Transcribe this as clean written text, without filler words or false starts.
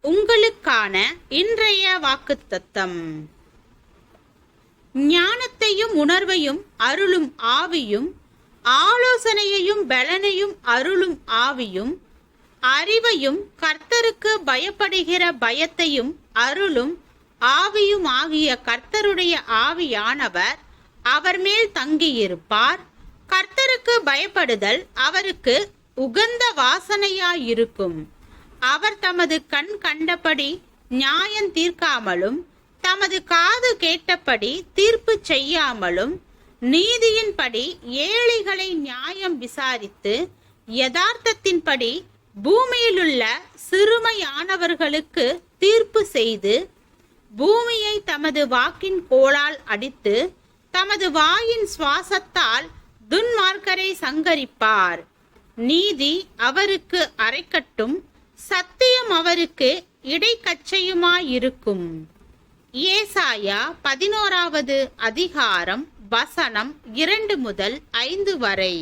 உங்களுக்கான இன்றைய வாக்குத்தத்தம். ஞானத்தையும் உணர்வையும் அருளும் ஆவியும், ஆலோசனையையும் பலனையும் அருளும் ஆவியும், அறிவையும் கர்த்தருக்கு பயப்படுகிற பயத்தையும் அருளும் ஆவியும் ஆகிய கர்த்தருடைய ஆவியானவர் அவர் மேல் தங்கியிருப்பார். கர்த்தருக்கு பயப்படுதல் அவருக்கு உகந்த வாசனையாயிருக்கும். அவர் தமது கண் கண்டபடி நியாயம் தீர்க்காமலும், தமது காது கேட்டபடி தீர்ப்பு செய்யாமலும், நீதியின்படி ஏழைகளை நியாயம் விசாரித்து, யதார்த்தத்தின்படி பூமியிலுள்ள சிறுமையானவர்களுக்கு தீர்ப்பு செய்து, பூமியை தமது வாக்கின் கோலால் அடித்து, தமது வாயின் சுவாசத்தால் துன்மார்க்கரை சங்கரிப்பார். நீதி அவருக்கு அரைக்கட்டும், சத்தியம் அவருக்கு இடைக்கச்சையுமாயிருக்கும். ஏசாயா 11வது அதிகாரம் வசனம் 2 முதல் 5 வரை.